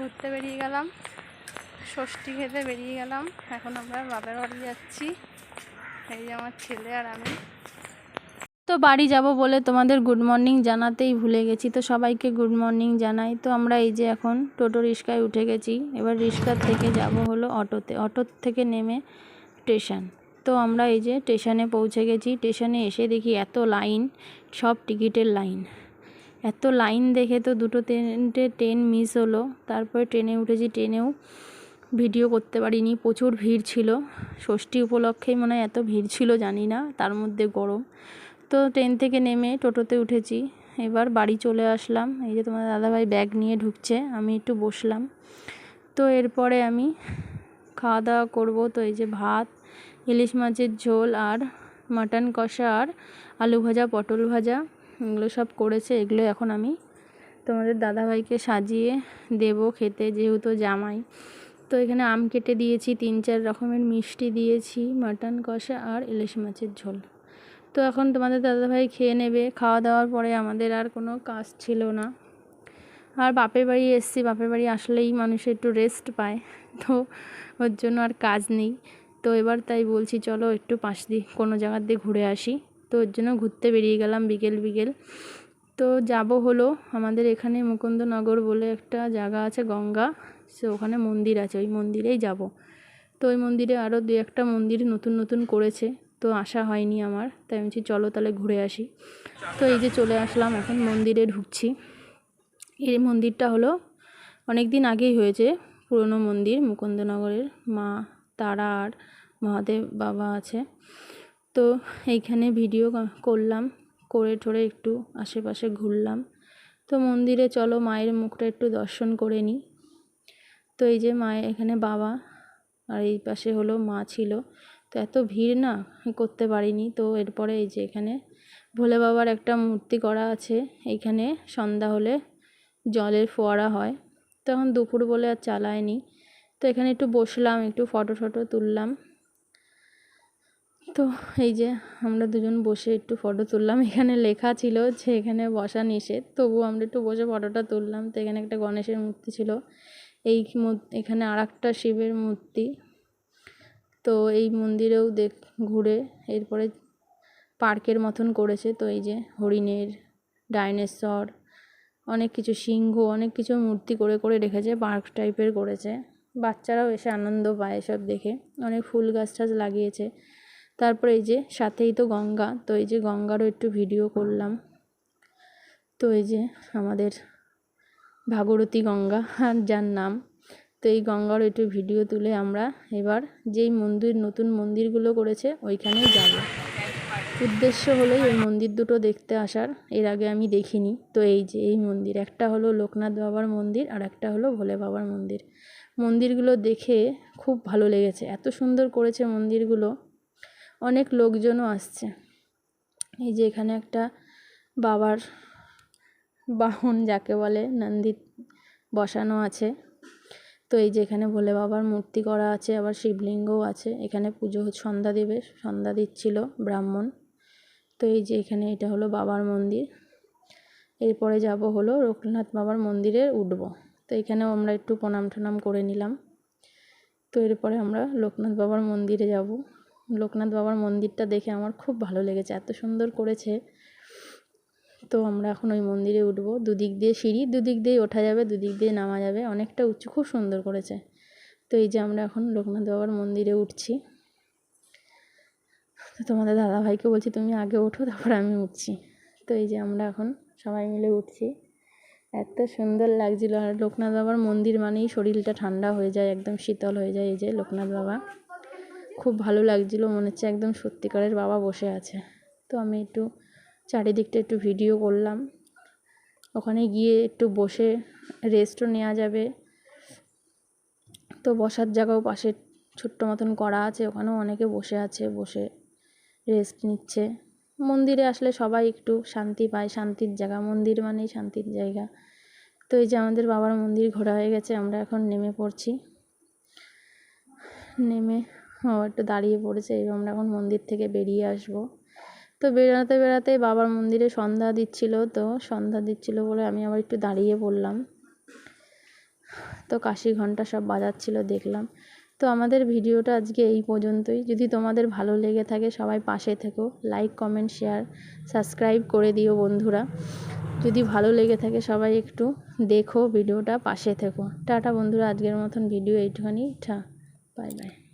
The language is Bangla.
ঘুরতে বেরিয়ে গেলাম, ষষ্ঠী খেতে বেরিয়ে গেলাম। এখন আমরা বাপের বাড়ি যাচ্ছি, এই যে আমার ছেলে আর আমি। তো বাড়ি যাব বলে তোমাদের গুড মর্নিং জানাতেই ভুলে গেছি, তো সবাইকে গুড মর্নিং জানাই। তো আমরা এই যে এখন টোটো রিক্সায় উঠে গেছি, এবার রিক্সার থেকে যাব হলো অটোতে, অটোর থেকে নেমে স্টেশন। তো আমরা এই যে স্টেশনে পৌঁছে গেছি। স্টেশনে এসে দেখি এত লাইন, সব টিকিটের লাইন। এত লাইন দেখে তো দুটো তিনটে ট্রেন মিস হলো। তারপরে ট্রেনে উঠেছি, ট্রেনেও ভিডিও করতে পারিনি, প্রচুর ভিড় ছিল। ষষ্ঠী উপলক্ষেই মনে হয় এত ভিড় ছিল জানি না, তার মধ্যে গরম। তো ট্রেন থেকে নেমে টোটোতে উঠেছি, এবার বাড়ি চলে আসলাম। এই যে তোমার দাদাভাই ব্যাগ নিয়ে ঢুকছে, আমি একটু বসলাম। তো এরপরে আমি খাওয়া দাওয়া করব। তো এই যে ভাত, ইলিশ মাছের ঝোল আর মাটন কষা আর আলু ভাজা, পটল ভাজা, এগুলো সব করেছে। এগুলো এখন আমি তোমাদের দাদাভাইকে সাজিয়ে দেব খেতে, যেহেতু জামাই। তো এখানে আম কেটে দিয়েছি, 3-4 রকমের মিষ্টি দিয়েছি, মাটন কষা আর ইলিশ মাছের ঝোল। তো এখন তোমাদের দাদাভাই খেয়ে নেবে। খাওয়া দাওয়ার পরে আমাদের আর কোনো কাজ ছিল না। আর বাপের বাড়ি এসেছি, বাপের বাড়ি আসলেই মানুষ একটু রেস্ট পায়, তো ওর জন্য আর কাজ নেই। তো এবার তাই বলছি চলো একটু পাশ দিয়ে কোনো জায়গার দিয়ে ঘুরে আসি। তো ওর জন্য ঘুরতে বেরিয়ে গেলাম বিকেল বিকেল। তো যাব হলো আমাদের এখানে মুকুন্দনগর বলে একটা জায়গা আছে, গঙ্গা, সে ওখানে মন্দির আছে, ওই মন্দিরেই যাব। তো ওই মন্দিরে আরও 2-1টা মন্দির নতুন নতুন করেছে, তো আসা হয়নি আমার, তাই আমি বলছি চলো তাহলে ঘুরে আসি। তো এই যে চলে আসলাম, এখন মন্দিরে ঢুকছি। এই মন্দিরটা হলো অনেক দিন আগেই হয়েছে, পুরনো মন্দির, মুকুন্দনগরের মা তারা আর মহাদেব বাবা আছে। তো এইখানে ভিডিও করলাম, করে ঠোরে একটু আশেপাশে ঘুরলাম। তো মন্দিরে চলো মায়ের মুখটা একটু দর্শন করে নিই। তো এই যে মায়ের এখানে বাবা আর এই পাশে হলো মা ছিল। তো এত ভিড় না করতে পারিনি। তো এরপরে এই যে এখানে ভোলে বাবার একটা মূর্তি করা আছে, এইখানে সন্ধ্যা হলে জলের ফোয়ারা হয়। তো এখন দুপুর বলে আর চালায়নি। তো এখানে একটু বসলাম, একটু ফটো তুললাম। তো এই যে আমরা দুজন বসে একটু ফটো তুললাম। এখানে লেখা ছিল যে এখানে বসা নিষেধ, তবুও আমরা একটু বসে ফটোটা তুললাম। তো এখানে একটা গণেশের মূর্তি ছিল, এখানে আর একটা শিবের মূর্তি। তো এই মন্দিরেও ঘুরে এরপরে পার্কের মতন করেছে। তো এই যে হরিণের, ডাইনোসর, অনেক কিছু, সিংহ, অনেক কিছু মূর্তি করে করে রেখেছে, পার্ক টাইপের করেছে। বাচ্চারাও এসে আনন্দ পায় এসব দেখে। অনেক ফুল গাছ টাছ লাগিয়েছে। তারপরে এই যে সাথেই তো গঙ্গা, তো এই যে গঙ্গারও একটু ভিডিও করলাম। তো এই যে আমাদের ভাগীরথী গঙ্গা আর যার নাম, তো এই গঙ্গারও একটু ভিডিও তুলে আমরা এবার যেই নতুন মন্দিরগুলো করেছে ওইখানেই যাব। উদ্দেশ্য হলোই ওই মন্দির দুটো দেখতে আসার, এর আগে আমি দেখিনি। তো এই যে এই মন্দির, একটা হলো লোকনাথ বাবার মন্দির আর একটা হলো ভোলে বাবার মন্দির। মন্দিরগুলো দেখে খুব ভালো লেগেছে, এত সুন্দর করেছে মন্দিরগুলো। অনেক লোকজনও আসছে। এই যে এখানে একটা বাবার বাহন যাকে বলে, নন্দী বসানো আছে। তো এই যে এখানে ভোলে বাবার মূর্তি করা আছে, আবার শিবলিঙ্গও আছে। এখানে পুজো সন্ধ্যা দেবে, সন্ধ্যা দিচ্ছিল ব্রাহ্মণ। তো এই যে এখানে এটা হলো বাবার মন্দির। এরপরে যাব হলো লোকনাথ বাবার মন্দিরে উঠব। তো এখানেও আমরা একটু প্রণাম টনাম করে নিলাম। তো এরপরে আমরা লোকনাথ বাবার মন্দিরে যাব। লোকনাথ বাবার মন্দিরটা দেখে আমার খুব ভালো লেগেছে, এত সুন্দর করেছে। তো আমরা এখন ওই মন্দিরে উঠবো। দুদিক দিয়ে সিঁড়ি, দুদিক দিয়ে ওঠা যাবে, দুদিক দিয়ে নামা যাবে, অনেকটা উঁচু, খুব সুন্দর করেছে। তো এই যে আমরা এখন লোকনাথ বাবার মন্দিরে উঠছি। তো তোমাদের দাদাভাইকে বলছি তুমি আগে ওঠো, তারপর আমি উঠছি। তো এই যে আমরা এখন সবাই মিলে উঠছি, এত সুন্দর লাগছিল। আর লোকনাথ বাবার মন্দির মানেই শরীরটা ঠান্ডা হয়ে যায়, একদম শীতল হয়ে যায়। এই যে লোকনাথ বাবা, খুব ভালো লাগছিল, মনে হচ্ছে একদম সত্যিকারের বাবা বসে আছে। তো আমি একটু চারিদিকটা একটু ভিডিও করলাম। ওখানে গিয়ে একটু বসে রেস্টও নেওয়া যাবে। তো বসার জায়গাও পাশে ছোট্ট মতন করা আছে, ওখানেও অনেকে বসে আছে, বসে রেস্ট নিচ্ছে। মন্দিরে আসলে সবাই একটু শান্তি পায়, শান্তির জায়গা, মন্দির মানেই শান্তির জায়গা। তো এই যে আমাদের বাবার মন্দির ঘোরা হয়ে গেছে, আমরা এখন নেমে পড়ছি। নেমে একটু দাঁড়িয়ে পড়েছে, এবং আমরা এখন মন্দির থেকে বেরিয়ে আসবো। তো বেরাতে বেরাতে বাবার মন্দিরে সন্ধ্যা দিচ্ছিল, তো সন্ধ্যা দিচ্ছিল বলে আমি আবার একটু দাঁড়িয়ে পড়লাম। তো কাশি ঘন্টা সব বাজাচ্ছিল দেখলাম। তো আমাদের ভিডিওটা আজকে এই পর্যন্তই। যদি তোমাদের ভালো লেগে থাকে সবাই পাশে থেকো, লাইক কমেন্ট শেয়ার সাবস্ক্রাইব করে দিও বন্ধুরা। যদি ভালো লেগে থাকে সবাই একটু দেখো ভিডিওটা, পাশে থেকো। টাটা বন্ধুরা, আজকের মতন ভিডিও এইটুখানি। Bye bye.